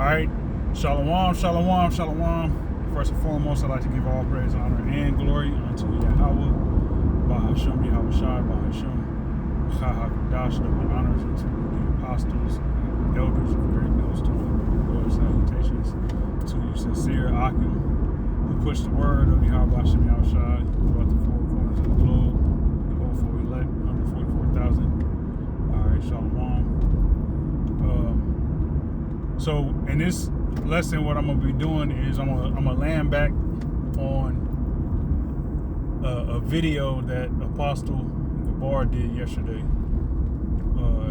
right. Shalom, shalom, shalom. First and foremost, I'd like to give all praise, honor, and glory unto Yahweh, Bahashem, Yahweh Shai, Bahashem, Chahakadash, double honors unto the apostles, and elders of great millstone, Lord, salutations to you, sincere Akim, who pushed the word of Yahweh, Bahashem, Yahweh Shai, throughout the four corners of the globe, the whole four elect, 144,000. All right, shalom. So in this lesson, what I'm gonna be doing is I'm gonna land back on a video that Apostle Gabar did yesterday.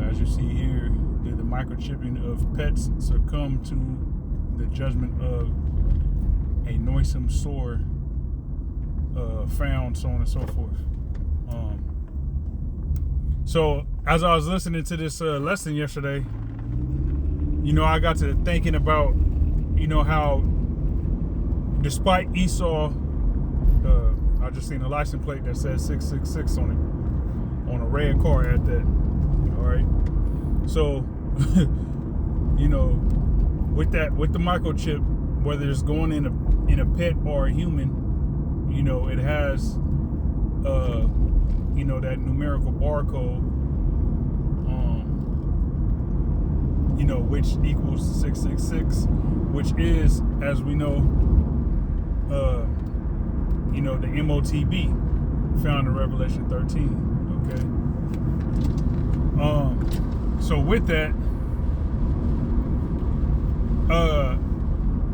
As you see here, did the microchipping of PETS succumb to the judgment of a noisome sore found, so on and so forth. So as I was listening to this lesson yesterday, I got to thinking about, how despite Esau, I just seen a license plate that says 666 on it, on a red car at that. All right. So, with the microchip, whether it's going in a pet or a human, it has, that numerical barcode. Which equals 666, which is, as we know, the MOTB found in Revelation 13. Okay. So with that,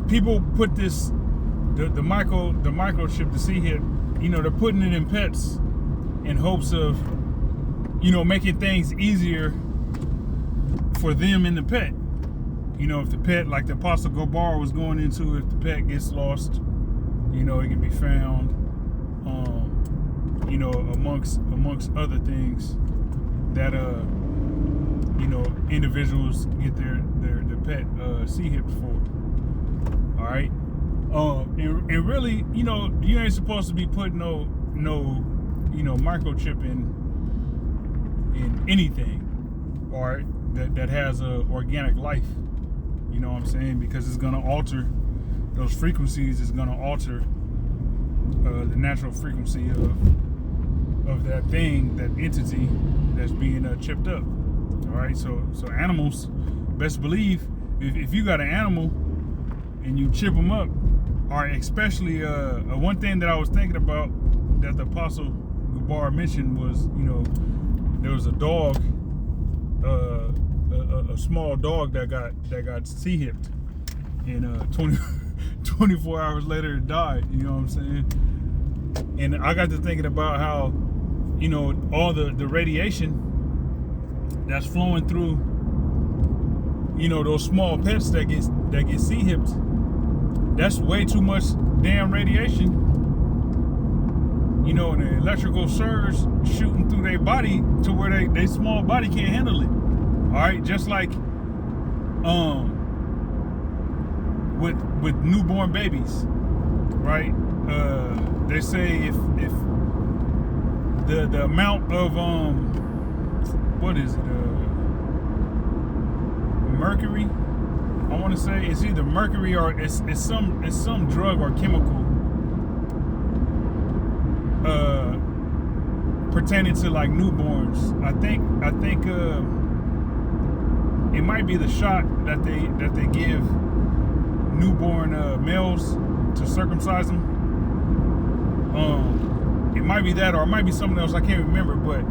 people put this the microchip, the C-HIP, they're putting it in pets in hopes of, making things easier for them in the pet. If the pet, like the Apostle Gabar was going into, if the pet gets lost, it can be found, amongst other things that, individuals get their pet C-HIPs for. All right. And really, you ain't supposed to be putting no microchip in anything, all right, that has a organic life. You know what I'm saying? Because it's gonna alter those frequencies. It's gonna alter the natural frequency of that thing, that entity that's being chipped up. All right. So animals, best believe, if you got an animal and you chip them up, or especially one thing that I was thinking about that the Apostle Gabar mentioned was, there was a dog, a small dog that got C-HIPed, and 24 hours later it died. You know what I'm saying? And I got to thinking about how, all the radiation that's flowing through, those small pets that get C-HIPed. That's way too much damn radiation. And the electrical surge shooting through their body to where they small body can't handle it. All right, just like with newborn babies, right? They say if the amount of what is it? Mercury. I want to say it's either mercury or it's some drug or chemical pertaining to like newborns. I think it might be the shot that they give newborn males to circumcise them. It might be that, or it might be something else. I can't remember, but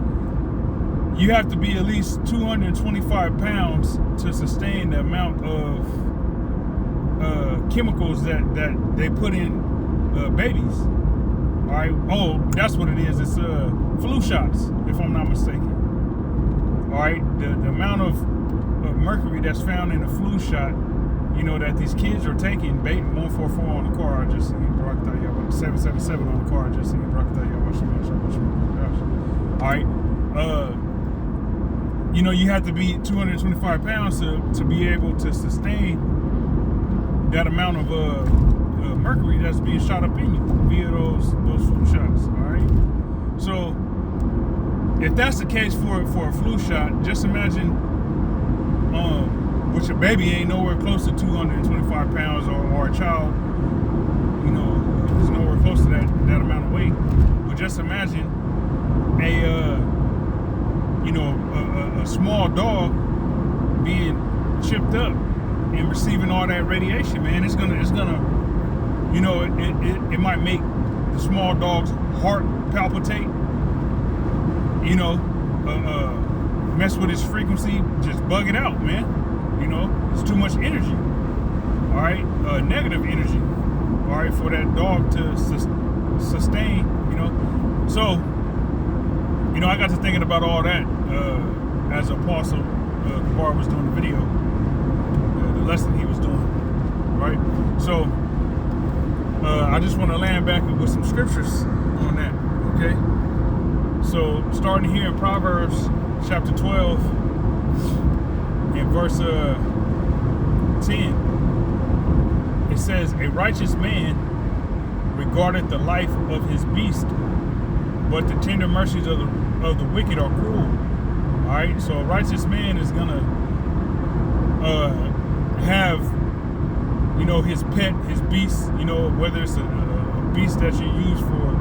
you have to be at least 225 pounds to sustain the amount of chemicals that they put in babies. All right. Oh, that's what it is. It's flu shots, if I'm not mistaken. All right. The amount of mercury that's found in a flu shot, that these kids are taking. 144 on the car. I just seen 777 on the car. I just seen all right. You have to be 225 pounds to be able to sustain that amount of mercury that's being shot up in you via those flu shots. All right. So if that's the case for a flu shot, just imagine which a baby ain't nowhere close to 225 pounds, or a child, you know, is nowhere close to that amount of weight. But just imagine a small dog being chipped up and receiving all that radiation, man. It's gonna, you know, it might make the small dog's heart palpitate, you know, mess with its frequency, just bug it out, man. You know, it's too much energy, all right, negative energy, all right, for that dog to sustain, you know. So, you know, I got to thinking about all that as Apostle Gabar was doing the video, the lesson he was doing, right? So, I just want to land back with some scriptures on that, okay? So, starting here in Proverbs chapter 12 and verse 10, it says, "A righteous man regardeth the life of his beast, but the tender mercies of the wicked are cruel." All right, so a righteous man is gonna have, you know, his pet, his beast, you know, whether it's a beast that you use for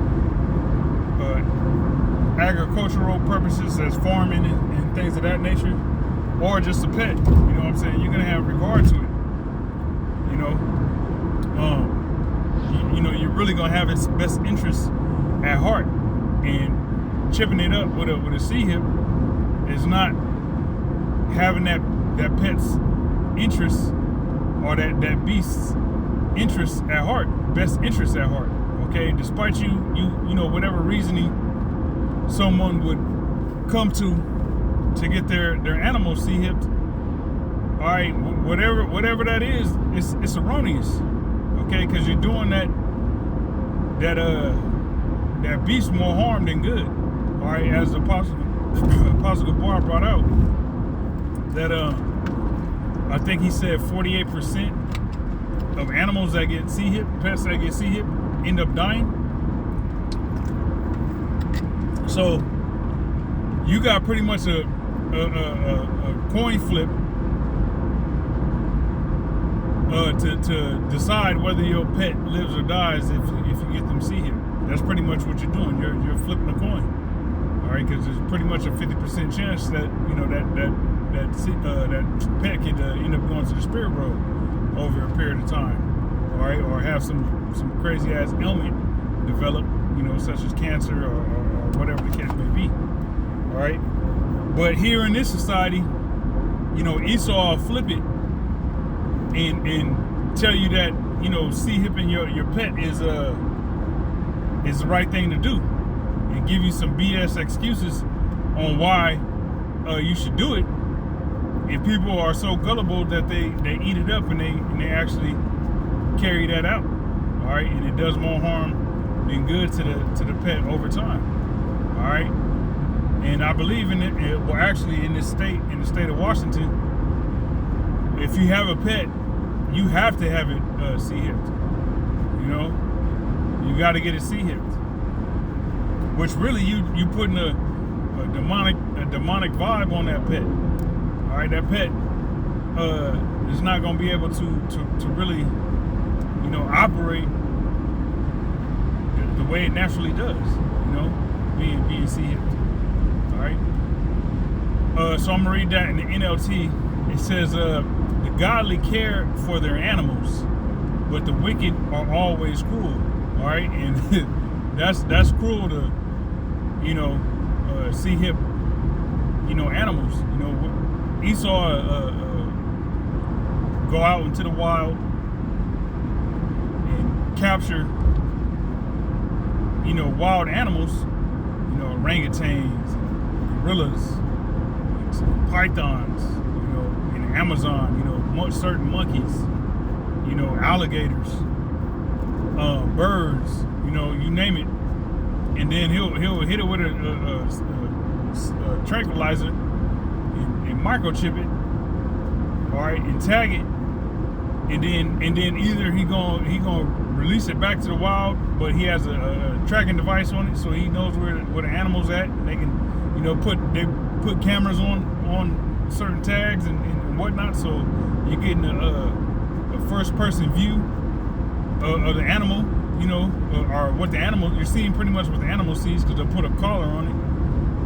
agricultural purposes, as farming and things of that nature, or just a pet. You know what I'm saying? You're gonna have regard to it. You know, you know, you're really gonna have its best interests at heart, and chipping it up with a C-hip is not having that pet's interest, or that beast's interest at heart, best interest at heart. Okay, despite you know, whatever reasoning someone would come to get their animal C-hipped, all right, whatever that is, it's erroneous. Okay, because you're doing that beast more harm than good. All right, as the Apostle Gabar brought out, that I think he said 48% of animals that get C-hipped, pets that get C-hipped, end up dying. So you got pretty much a coin flip to decide whether your pet lives or dies if you get them C-hipped. That's pretty much what you're doing. You're flipping a coin, all right? Because there's pretty much a 50% chance that, you know, that pet could end up going to the spirit world over a period of time, all right, or have some crazy ass ailment develop, you know, such as cancer or whatever the case may be, all right. But here in this society, you know, Esau will flip it and tell you that, you know, C-hipping your pet is the right thing to do, and give you some BS excuses on why you should do it. And people are so gullible that they eat it up, and they actually carry that out, all right. And it does more harm than good to the pet over time, all right. And I believe in it. Well, actually, in the state of Washington, if you have a pet, you have to have it C-hipped. You know, you got to get it C-hipped. Which really you putting a demonic vibe on that pet. All right, that pet is not going to be able to really, you know, operate the way it naturally does. You know, being C-hipped. All right. So I'm gonna read that in the NLT. It says, "The godly care for their animals, but the wicked are always cruel." All right, and that's cruel to, you know, C-hip, you know, animals. You know, Esau go out into the wild and capture, you know, wild animals, you know, orangutans, gorillas, pythons, you know, in the Amazon, you know, certain monkeys, you know, alligators, birds, you know, you name it, and then he'll hit it with a tranquilizer and microchip it, all right, and tag it, and then either he gonna release it back to the wild, but he has a tracking device on it, so he knows where the animal's at, and they can, you know, put cameras on certain tags and whatnot. So you're getting a first-person view of the animal, you know, or what the animal, you're seeing pretty much what the animal sees, because they'll put a collar on it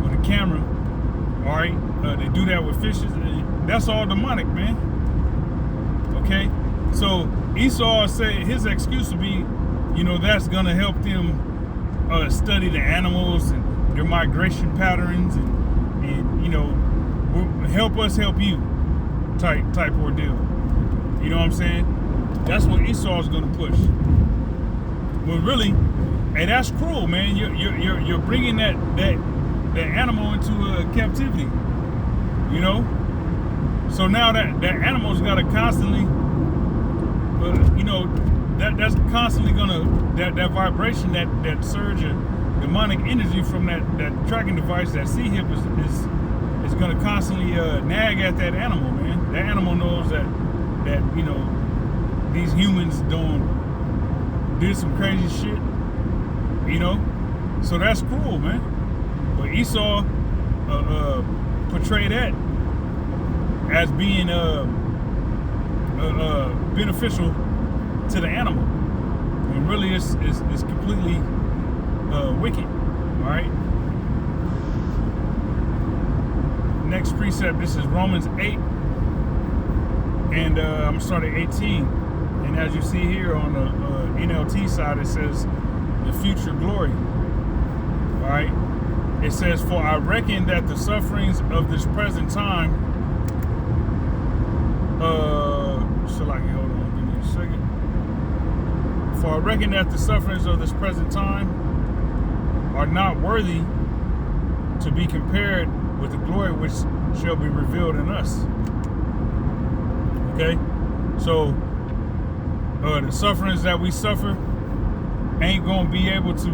with a camera. All right, they do that with fishes. And that's all demonic, man. Okay, so Esau said his excuse would be, you know, that's gonna help them study the animals and their migration patterns, and you know, help us help you type ordeal. You know what I'm saying? That's what Esau's gonna push. Well, really, and that's cruel, man. You're bringing that animal into captivity. You know, so now that animal's got to constantly, you know, that's constantly gonna that vibration, that surge of demonic energy from that tracking device, that C-hip is gonna constantly nag at that animal, man. That animal knows that you know, these humans did some crazy shit, you know. So that's cool, man. But Esau portrayed that as being beneficial to the animal, when really it's completely wicked. All right. Next precept. This is Romans 8, and I'm gonna start at 18. And as you see here on the NLT side, it says the future glory. All right. It says, "For I reckon that the sufferings of this present time." Hold on, give me a second. "For I reckon that the sufferings of this present time are not worthy to be compared with the glory which shall be revealed in us." Okay, so the sufferings that we suffer ain't gonna be able to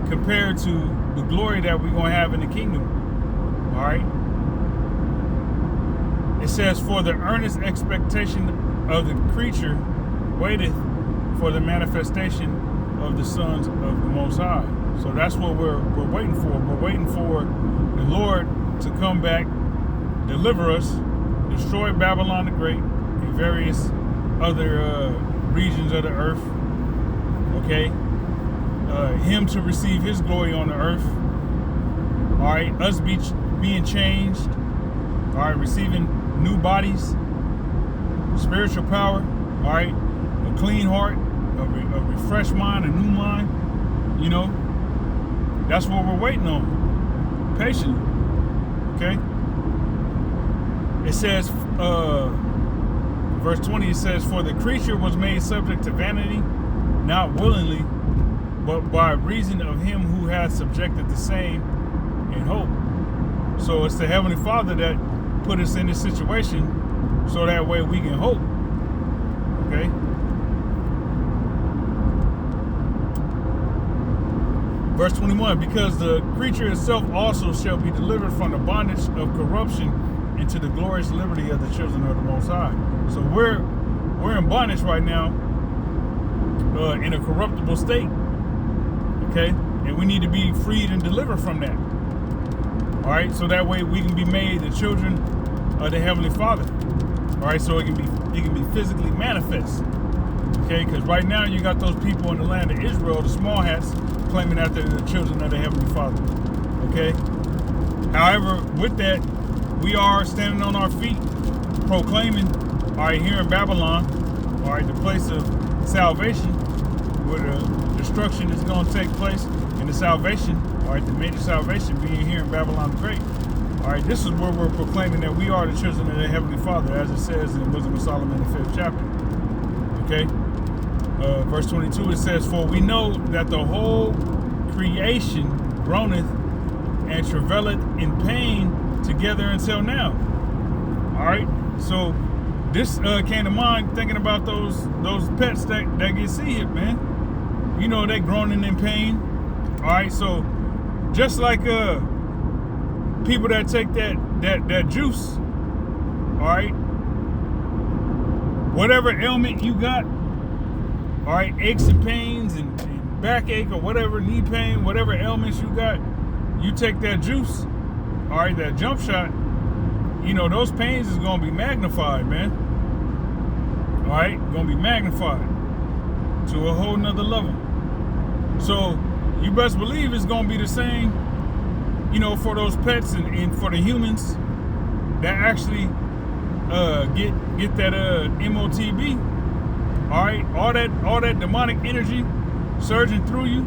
compare to the glory that we're gonna have in the kingdom. All right. It says, "For the earnest expectation of the creature waiteth for the manifestation of the sons of the Most High." So that's what we're waiting for. We're waiting for the Lord to come back, deliver us, destroy Babylon the Great and various other regions of the earth. Okay, Him to receive His glory on the earth. All right, us being changed. All right, receiving new bodies, spiritual power. All right, a clean heart, a refreshed mind, a new mind. You know, that's what we're waiting on, patiently. Okay. It says, verse 20. It says, "For the creature was made subject to vanity, not willingly, but by reason of Him who has subjected the same in hope." So it's the Heavenly Father that put us in this situation, so that way we can hope. Okay. Verse 21, "Because the creature itself also shall be delivered from the bondage of corruption into the glorious liberty of the children of the Most High." So we're in bondage right now, in a corruptible state. Okay, and we need to be freed and delivered from that. All right, so that way we can be made the children of the Heavenly Father. All right, so it can be physically manifest. Okay, because right now you got those people in the land of Israel, the small hats, claiming that they're the children of the Heavenly Father. Okay. However, with that, we are standing on our feet, proclaiming, all right, here in Babylon, all right, the place of salvation, where the destruction is going to take place, and the salvation, all right, the major salvation being here in Babylon the Great. All right, this is where we're proclaiming that we are the children of the Heavenly Father, as it says in the Wisdom of Solomon, the 5th chapter. Okay. Verse 22, it says, "For we know that the whole creation groaneth and travaileth in pain together until now." All right, so this came to mind thinking about those pets that get C-hip, man. You know, they groaning in pain. All right, so just like people that take that juice, all right, whatever ailment you got, all right, aches and pains and backache or whatever, knee pain, whatever ailments you got, you take that juice, all right, that jump shot, those pains is gonna be magnified, man. All right, gonna be magnified to a whole nother level. So you best believe it's gonna be the same, for those pets and for the humans that actually get that MOTB. All right, all that demonic energy surging through you.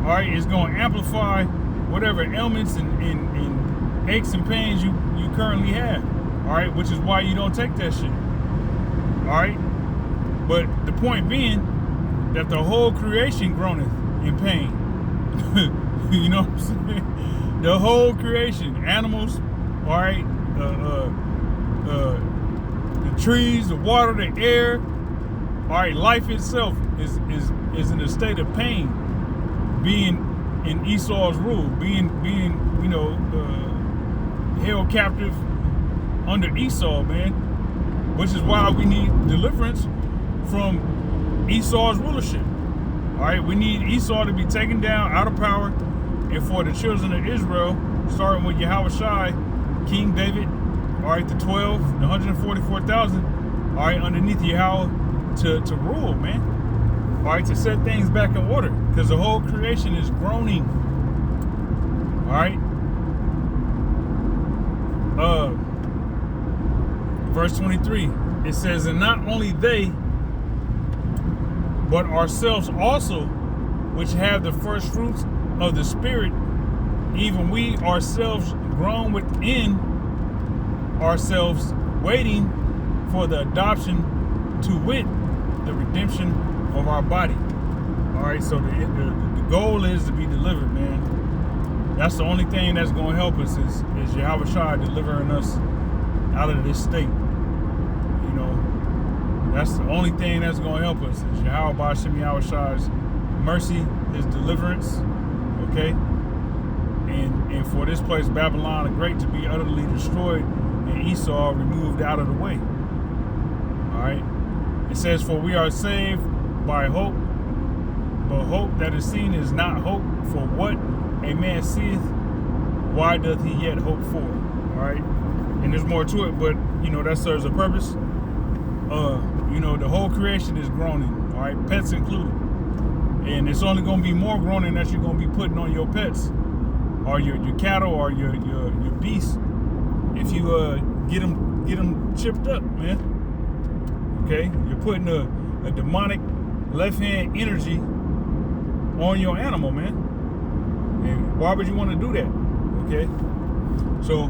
All right, is gonna amplify whatever ailments and aches and pains you currently have. All right, which is why you don't take that shit. All right, but the point being that the whole creation groaneth in pain. You know what I'm saying? The whole creation, animals, all right, the trees, the water, the air, all right, life itself is in a state of pain, being in Esau's rule, being held captive under Esau, man. Which is why we need deliverance from Esau's rulership. All right, we need Esau to be taken down out of power, and for the children of Israel, starting with Yahushua, King David, all right, the 12, the 144,000, all right, underneath Yahweh to rule, man. All right, to set things back in order, because the whole creation is groaning. All right. Verse 23, it says, and not only they, but ourselves also, which have the first fruits of the Spirit, even we ourselves groan within ourselves, waiting for the adoption, to wit, the redemption of our body. All right, so the goal is to be delivered, man. That's the only thing that's going to help us is Yahushua delivering us out of this state. That's the only thing that's going to help us is Yahweh Ba'Shem Yahushua's mercy, his deliverance, okay? And for this place, Babylon the Great, to be utterly destroyed and Esau removed out of the way. All right? It says, for we are saved by hope, but hope that is seen is not hope. For what a man seeth, why doth he yet hope for? All right? And there's more to it, but, that serves a purpose. The whole creation is groaning, all right, pets included. And it's only going to be more groaning that you're going to be putting on your pets or your cattle or your beasts if you get them chipped up, man. Okay, you're putting a demonic left-hand energy on your animal, man. And why would you want to do that? Okay, so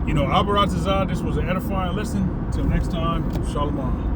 Abaratazah, this was an edifying lesson. Till next time, Shalom.